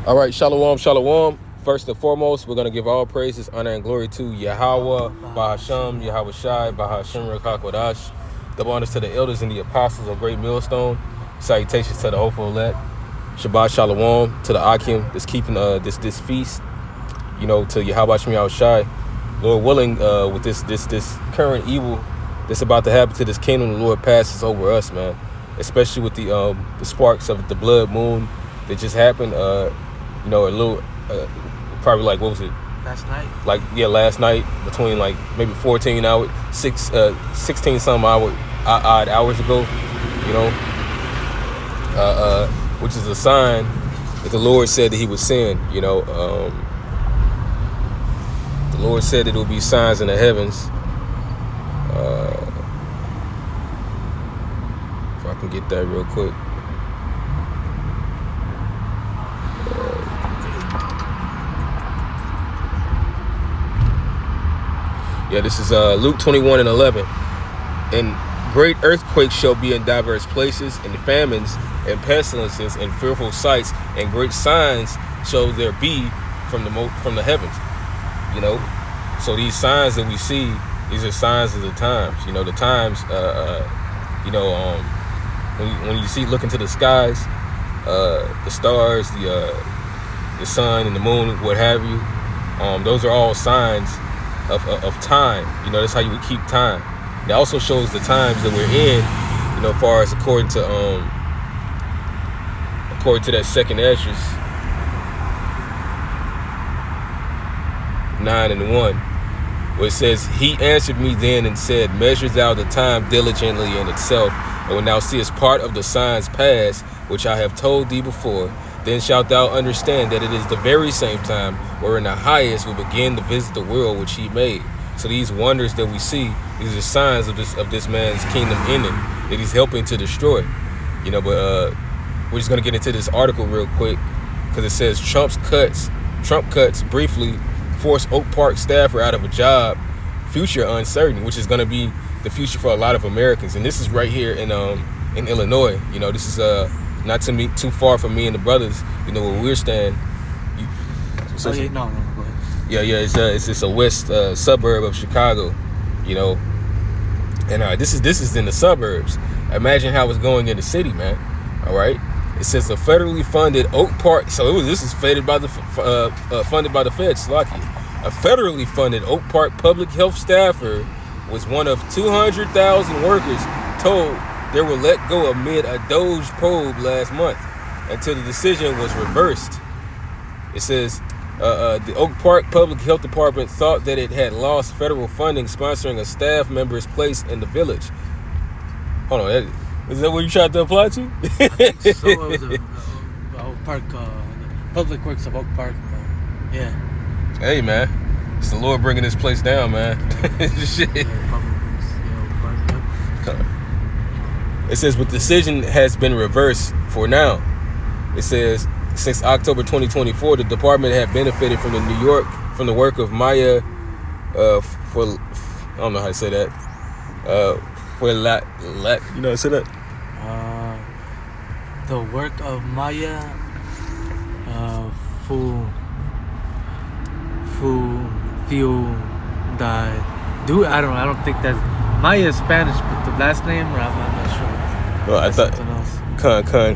All right, shalom, shalom. First and foremost, we're going to give all praises, honor, and glory to Yahweh, Bahasham, Yahweh Shai, Bahasham, Rekakwadash. Double honors to the elders and the apostles of Great Millstone. Salutations to the hopeful elect. Shabbat shalom to the Akim that's keeping this feast. You know, to Yahweh Shem Yahweh Shai. Lord willing, with this current evil that's about to happen to this kingdom, the Lord passes over us, man. Especially with the sparks of the blood moon that just happened. You know, a little, probably like, what was it? Last night? Like, yeah, last night, between like maybe 14 hours, 16 some odd hours ago, you know, which is a sign that the Lord said that he would send, you know. The Lord said that it would be signs in the heavens. If I can get that real quick. Yeah, this is Luke 21:11. And great earthquakes shall be in diverse places, and famines and pestilences and fearful sights, and great signs shall there be from the heavens. You know, so these signs that we see, these are signs of the times. You know, the times. You know, when you see, look into the skies, the stars, the sun and the moon, what have you. Those are all signs of time. You know, that's how you would keep time. It also shows the times that we're in, you know, as far as according to that second Esdras 9:1, where it says, he answered me then and said, measure thou the time diligently in itself, and when thou seest part of the signs pass, which I have told thee before, then shalt thou understand that it is the very same time wherein the highest will begin to visit the world which he made. So these wonders that we see, these are signs of this man's kingdom ending, that he's helping to destroy. You know, but we're just gonna get into this article real quick, because it says Trump cuts briefly force Oak Park staffer out of a job, future uncertain, which is gonna be the future for a lot of Americans. And this is right here in Illinois. You know, this is not too far from me and the brothers, you know, where we're staying. Go ahead. Yeah, it's a west suburb of Chicago, you know. And this is in the suburbs. Imagine how it's going in the city, man. All right. It says a federally funded Oak Park. So this is funded by the feds. Lucky. A federally funded Oak Park public health staffer was one of 200,000 workers told they were let go amid a Doge probe last month until the decision was reversed. It says the Oak Park Public Health Department thought that it had lost federal funding sponsoring a staff member's place in the village. Hold on, is that what you tried to apply to? I think so. It was the Oak Park, Public Works of Oak Park. Yeah. Hey, man. It's the Lord bringing this place down, man. Shit. Yeah, Public Works, Oak Park. Yep. It says, but the decision has been reversed for now. It says, since October 2024, the department had benefited from the work of Maya, I don't know how to say that. You know how to say that? The work of Maya, I don't think that's Maya is Spanish, but the last name, I'm not sure. Well, I thought Khan. Yeah.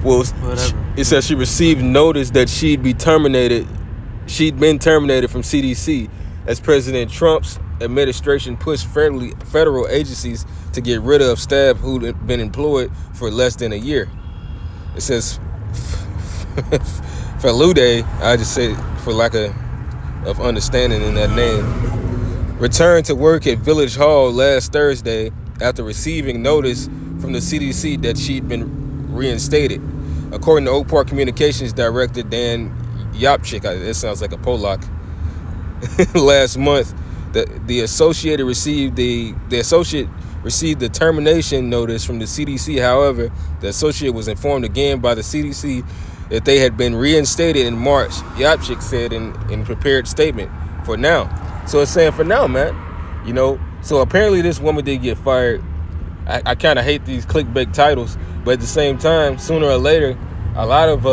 Well, Whatever. It says she received notice that she'd been terminated from CDC as President Trump's administration pushed federal agencies to get rid of staff who'd been employed for less than a year. It says Falude, I just say for lack of understanding in that name, returned to work at Village Hall last Thursday after receiving notice from the CDC that she'd been reinstated. According to Oak Park Communications Director Dan Yapchik, it sounds like a Polak, last month, the associate received the termination notice from the CDC. However, the associate was informed again by the CDC that they had been reinstated in March, Yapchik said in a prepared statement, for now. So it's saying for now, man. You know, so apparently this woman did get fired. I kind of hate these clickbait titles, but at the same time, sooner or later, a lot of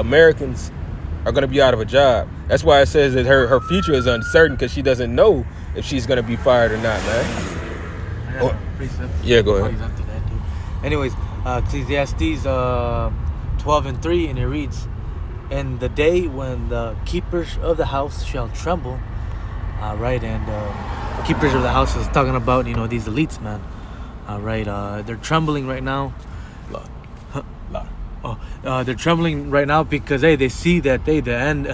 Americans are going to be out of a job. That's why it says that her future is uncertain, because she doesn't know if she's going to be fired or not, man. I got a precept. Yeah, go ahead. Oh, he's after that, dude. Anyways, Ecclesiastes 12:3, and it reads, "And the day when the keepers of the house shall tremble," right, and keepers of the house is talking about, these elites, man. Right, they're trembling right now. They're trembling right now because they see that the end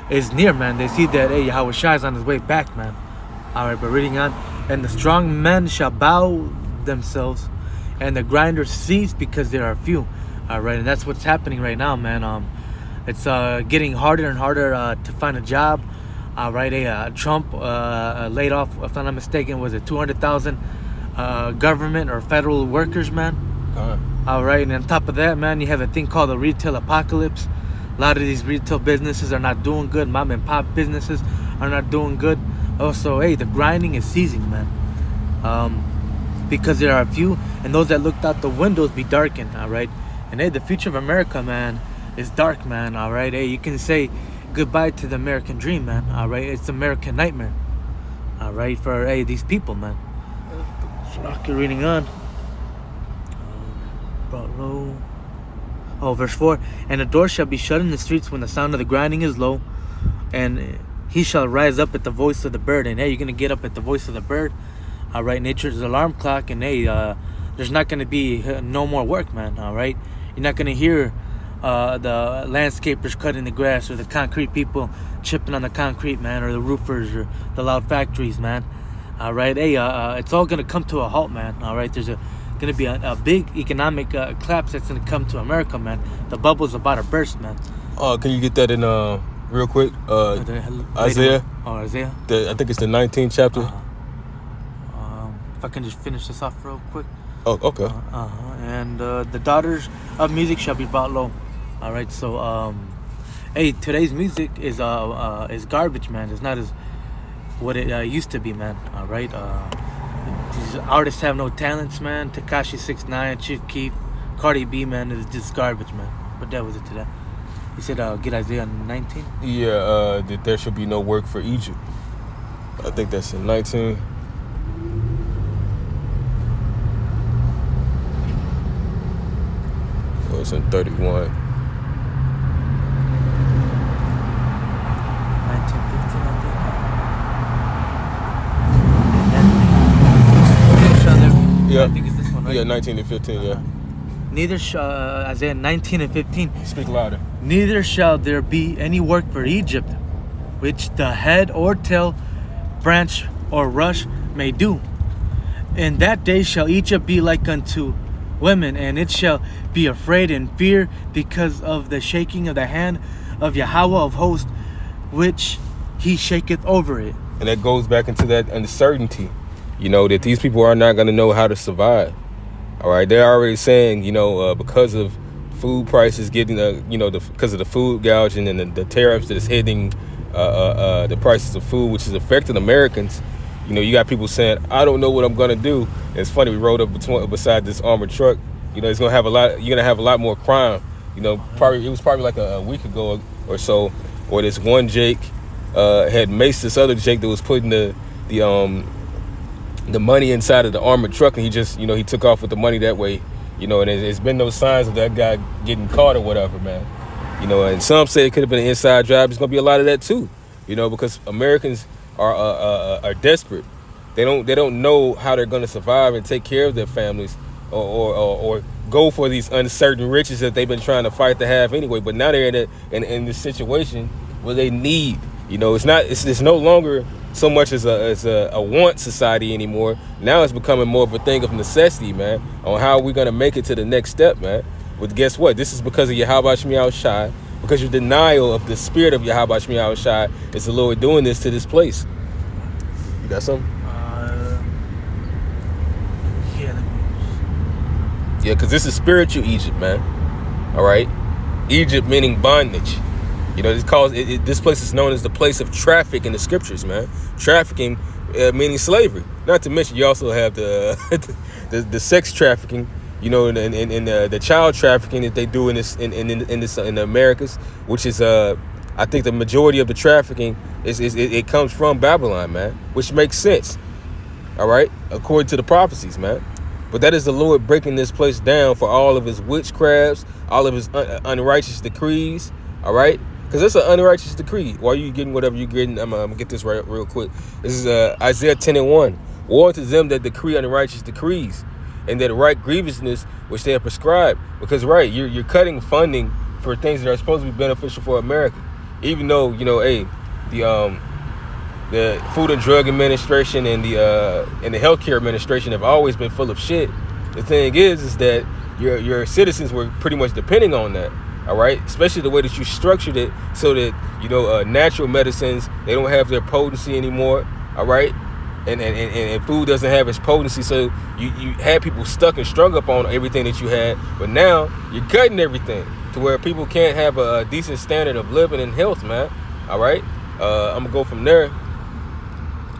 is near, man. They see that Yahweh Shai is on his way back, man. All right, but reading on, "And the strong men shall bow themselves, and the grinders cease because there are few." All right, and that's what's happening right now, man. It's getting harder and harder to find a job. All right, Trump laid off, if I'm not mistaken, was it 200,000 government or federal workers, man? All right, and on top of that, man, you have a thing called the retail apocalypse. A lot of these retail businesses are not doing good. Mom and pop businesses are not doing good. Also, the grinding is ceasing, man. Because there are a few, and those that looked out the windows be darkened, all right? And the future of America, man, is dark, man, all right? You can say goodbye to the American dream, man, all right? It's American nightmare, all right, for these people, man. Okay, reading on. Brought low. Verse 4. "And the door shall be shut in the streets when the sound of the grinding is low, and he shall rise up at the voice of the bird." And you're gonna get up at the voice of the bird. All right, nature's alarm clock, and there's not gonna be no more work, man. All right, you're not gonna hear the landscapers cutting the grass, or the concrete people chipping on the concrete, man, or the roofers, or the loud factories, man. All right, it's all gonna come to a halt, man. All right, there's gonna be a big economic collapse that's gonna come to America, man. The bubble's about to burst, man. Can you get that in real quick? Isaiah. Isaiah. I think it's the 19th chapter. If I can just finish this off real quick. Oh, okay. And the daughters of music shall be brought low. All right, so today's music is garbage, man. It's not as what it used to be, man. All right. These artists have no talents, man. Tekashi 6ix9ine, Chief Keef, Cardi B, man, is just garbage, man. But that was it today. He said, get Isaiah 19. Yeah, that there should be no work for Egypt. I think that's in 19. Oh, it's in 31. 1915, I think. Yeah. I think it's this one, right? Yeah, 19 and 15, yeah. Neither shall, Isaiah 19 and 15. Speak louder. "Neither shall there be any work for Egypt, which the head or tail, branch or rush may do. In that day shall Egypt be like unto women, and it shall be afraid and fear because of the shaking of the hand of Yahweh of hosts, which he shaketh over it." And that goes back into that uncertainty, that these people are not going to know how to survive. All right, they're already saying, because of food prices getting, because of the food gouging and the tariffs that is hitting the prices of food, which is affecting Americans. You got people saying, "I don't know what I'm going to do." And it's funny, we rode up beside this armored truck. It's going to have you're going to have a lot more crime. It was probably like a week ago or so, where this one Jake had maced this other Jake that was putting the money inside of the armored truck, and he just, he took off with the money that way, and there's been no signs of that guy getting caught or whatever, man. And some say it could have been an inside job. There's gonna be a lot of that too, because Americans are desperate. They don't know how they're gonna survive and take care of their families, or go for these uncertain riches that they've been trying to fight to have anyway. But now they're in this situation where they need. It's no longer so much as a want society anymore. Now it's becoming more of a thing of necessity, man, on how we're gonna make it to the next step, man. But guess what? This is because of Yahweh Shai Shai, because your denial of the spirit of Yahweh Shai Shai is the Lord doing this to this place. You got something? Yeah, because this is spiritual Egypt, man. All right? Egypt meaning bondage. This place is known as the place of traffic in the scriptures, man. Trafficking meaning slavery. Not to mention, you also have the sex trafficking, you know, in the child trafficking that they do in the Americas, which is I think the majority of the trafficking it comes from Babylon, man, which makes sense. All right, according to the prophecies, man. But that is the Lord breaking this place down for all of his witchcrafts, all of his unrighteous decrees. All right, because it's an unrighteous decree. While you getting whatever you getting, I'm gonna get this right real quick. This is Isaiah 10:1. Woe to them that decree unrighteous decrees, and that write grievousness which they have prescribed. Because you're cutting funding for things that are supposed to be beneficial for America. Even though, you know, the Food and Drug Administration and the Healthcare Administration have always been full of shit. The thing is that your citizens were pretty much depending on that. All right, especially the way that you structured it, so that, you know, natural medicines, they don't have their potency anymore. All right, and food doesn't have its potency, so you had people stuck and strung up on everything that you had. But now you're cutting everything to where people can't have a decent standard of living and health, man. All right, I'm gonna go from there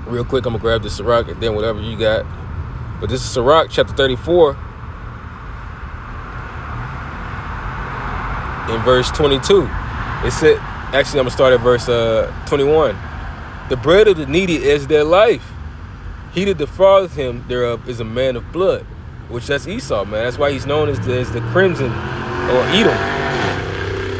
real quick. I'm gonna grab the Sirach and then whatever you got. But this is Sirach chapter 34 in verse 22. It said, actually I'm gonna start at verse 21. The bread of the needy is their life. He that defraudeth him thereof is a man of blood, which that's Esau, man. That's why he's known as the crimson, or Edom.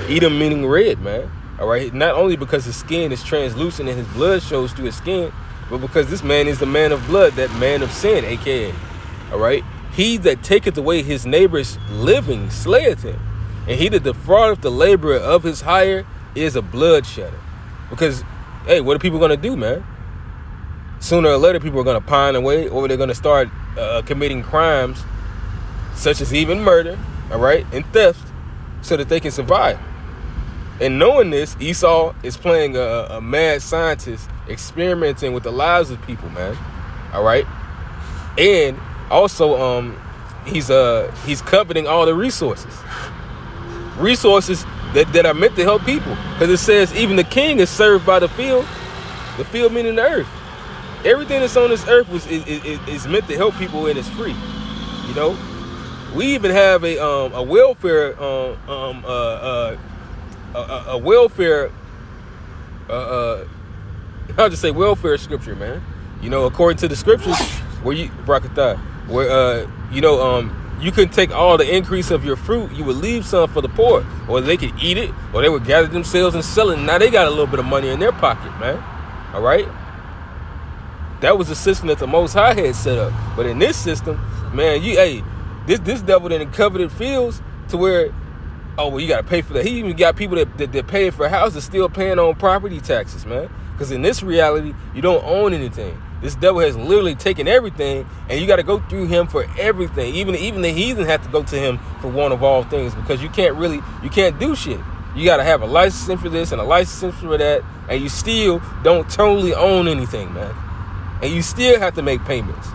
Edom meaning red, man. All right, not only because his skin is translucent and his blood shows through his skin, but because this man is the man of blood, that man of sin, aka. All right, he that taketh away his neighbor's living slayeth him, and he that defraudeth the laborer of his hire is a bloodshedder. Because, hey, what are people gonna do, man? Sooner or later, people are gonna pine away, or they're gonna start committing crimes, such as even murder, all right, and theft, so that they can survive. And knowing this, Esau is playing a mad scientist, experimenting with the lives of people, man. All right, and also he's coveting all the resources that are meant to help people, because it says even the king is served by the field meaning the earth. Everything that's on this earth is meant to help people, and it's free. You know, we even have a welfare I'll just say welfare scripture, man. You know, according to the scriptures, where you Brakatah, where you couldn't take all the increase of your fruit, you would leave some for the poor, or they could eat it, or they would gather themselves and sell it. Now they got a little bit of money in their pocket, man. All right, that was the system that the Most High had set up. But in this system, man, this devil done coveted fields to where, oh, well, you got to pay for that. He even got people that pay for houses still paying on property taxes, man. Because in this reality, you don't own anything. This devil has literally taken everything, and you got to go through him for everything. Even the heathen have to go to him for one of all things, because you can't do shit. You got to have a license for this and a license for that, and you still don't totally own anything, man. And you still have to make payments.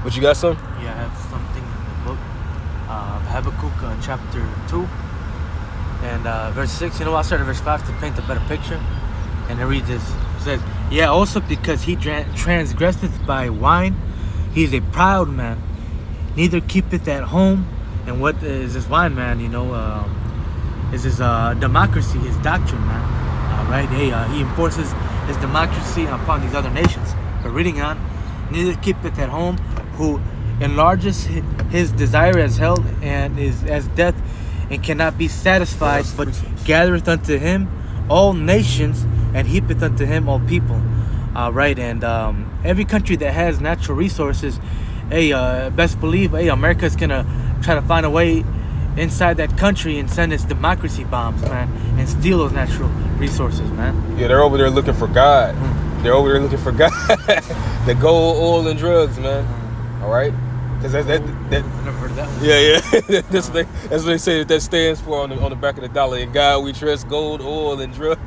But you got some? Yeah, I have something in the book. Habakkuk chapter 2 and verse 6. You know, I'll start at verse 5 to paint a better picture. And it reads this. It says, yeah, also because he transgresseth by wine, he is a proud man, neither keepeth at home. And what is this wine, man? You know, is his democracy, his doctrine, man. Right? He enforces his democracy upon these other nations. But reading on, neither keepeth at home, who enlarges his desire as hell, and is as death, and cannot be satisfied, but gathereth unto him all nations, and heapeth unto him all people. Right, and every country that has natural resources, best believe, America's gonna try to find a way inside that country and send its democracy bombs, man, and steal those natural resources, man. Yeah, they're over there looking for God. They're over there looking for God. The gold, oil, and drugs, man. All right, because that. I never heard of that one. Yeah. that's what they say that stands for on the back of the dollar. In God we trust, gold, oil, and drugs.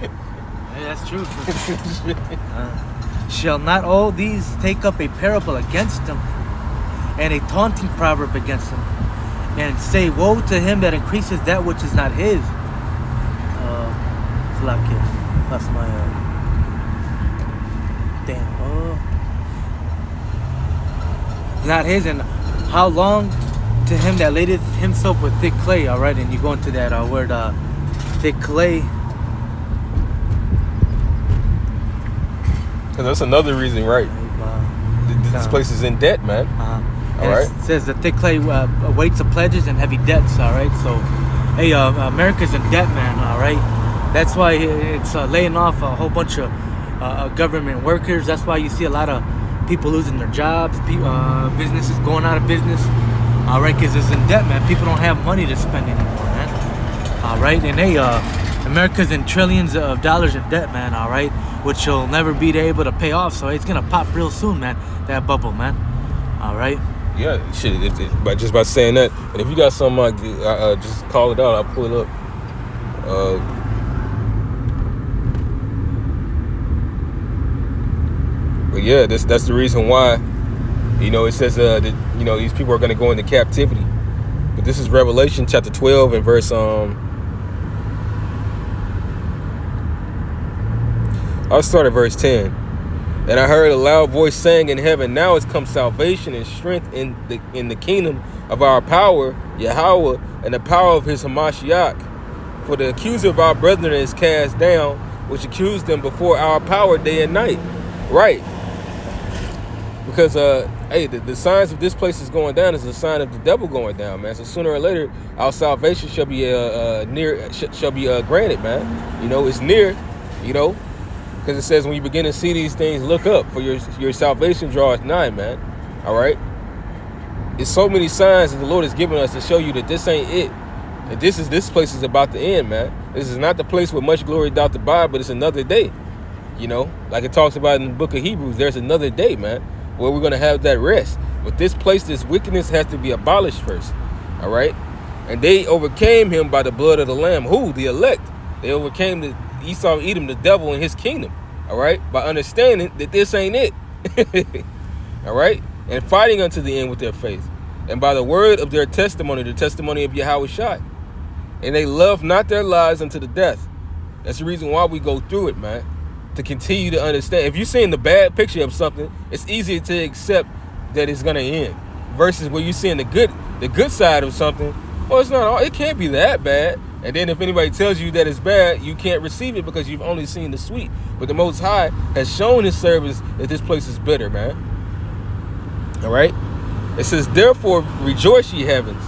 Yeah, that's true. Shall not all these take up a parable against him, and a taunting proverb against him, and say, woe to him that increases that which is not his? That's my not his, and how long to him that ladeth himself with thick clay, all right? And you go into that word, thick clay. Because that's another reason, right? This place is in debt, man. All right. It says the thick clay weights of pledges and heavy debts, all right? So, hey, America's in debt, man, all right? That's why it's laying off a whole bunch of government workers. That's why you see a lot of people losing their jobs, businesses going out of business, all right? Because it's in debt, man. People don't have money to spend anymore, man. All right? And, hey, America's in trillions of dollars in debt, man, all right? Which you'll never be able to pay off. So it's going to pop real soon, man, that bubble, man. All right? Yeah, shit. But just by saying that, and if you got something, just call it out. I'll pull it up. But yeah, that's the reason why. You know, it says that these people are going to go into captivity. But this is Revelation chapter 12 and verse I'll start at verse 10. And I heard a loud voice saying in heaven, now has come salvation and strength in the kingdom of our power, Yahweh, and the power of his Hamashiach. For the accuser of our brethren is cast down, which accused them before our power day and night. Right. Because, hey, the signs of this place is going down is a sign of the devil going down, man. So sooner or later, our salvation shall be granted, man. You know, it's near, you know. Because it says when you begin to see these things, look up, for your salvation draweth nigh, man. All right? It's so many signs that the Lord has given us to show you that this ain't it. That this place is about to end, man. This is not the place where much glory doth abide, but it's another day. You know? Like it talks about in the book of Hebrews, there's another day, man, where we're going to have that rest. But this place, this wickedness has to be abolished first. All right? And they overcame him by the blood of the Lamb. Who? The elect. They overcame the Esau, Edom, the devil, and his kingdom, all right, by understanding that this ain't it, all right, and fighting unto the end with their faith, and by the word of their testimony, the testimony of Yahweh Shai, and they love not their lives unto the death. That's the reason why we go through it, man, to continue to understand. If you're seeing the bad picture of something, it's easier to accept that it's gonna end, versus when you're seeing the good side of something. Well, it's not. It can't be that bad. And then if anybody tells you that it's bad, you can't receive it because you've only seen the sweet. But the Most High has shown his servants that this place is bitter, man. All right? It says, therefore rejoice, ye heavens,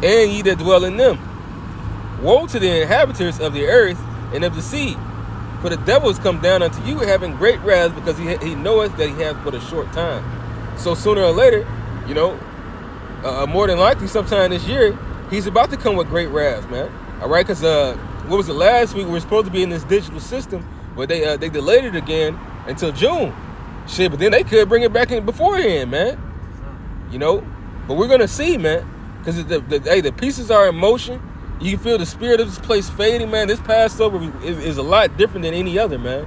and ye that dwell in them. Woe to the inhabitants of the earth and of the sea. For the devil is come down unto you having great wrath, because he knoweth that he hath but a short time. So sooner or later, you know, more than likely sometime this year, he's about to come with great wrath, man. All right, because what was it, last week we were supposed to be in this digital system, but they delayed it again until June. Shit, but then they could bring it back in beforehand, man. You know, but we're gonna see, man, because the pieces are in motion. You can feel the spirit of this place fading, man. This Passover is a lot different than any other, man.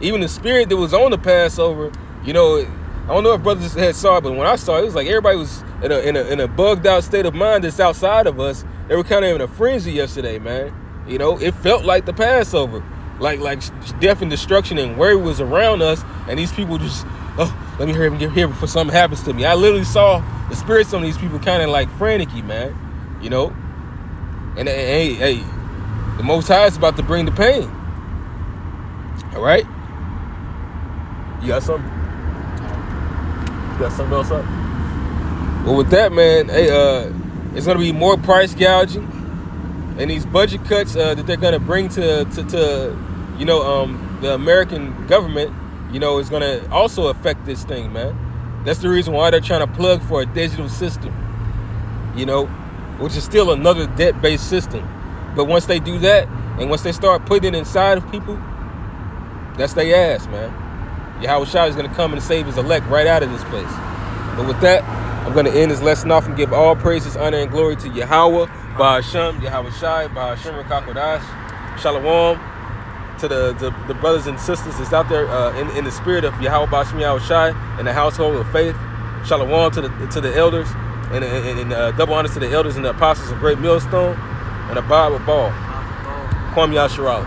Even the spirit that was on the Passover, you know, I don't know if brothers had saw it, but when I saw it, it was like everybody was in a bugged out state of mind that's outside of us. They were kind of in a frenzy yesterday, man. You know, it felt like the Passover, like death and destruction and worry was around us, and these people just, oh, let me hurry up and get here before something happens to me. I literally saw the spirits on these people kind of like frantic-y, man. You know, and hey, the Most High is about to bring the pain. All right, you got something? You got something else up? Well, with that, man, hey, it's gonna be more price gouging, and these budget cuts that they're gonna bring to you know, the American government, you know, is gonna also affect this thing, man. That's the reason why they're trying to plug for a digital system, you know, which is still another debt-based system. But once they do that, and once they start putting it inside of people, that's their ass, man. Yahweh Shai is gonna come and save his elect right out of this place. But with that, I'm going to end this lesson off and give all praises, honor, and glory to Yahweh, Ba'ashem, Yahweh Shai, Ba'ashem Rekakodash, Shalom, to the brothers and sisters that's out there in the spirit of Yahweh, Ba'ashem, Yahweh Shai, in the household of faith. Shalom to the elders, and double honors to the elders and the apostles of Great Millstone, and Abad with Ball. Kwam Yasharala.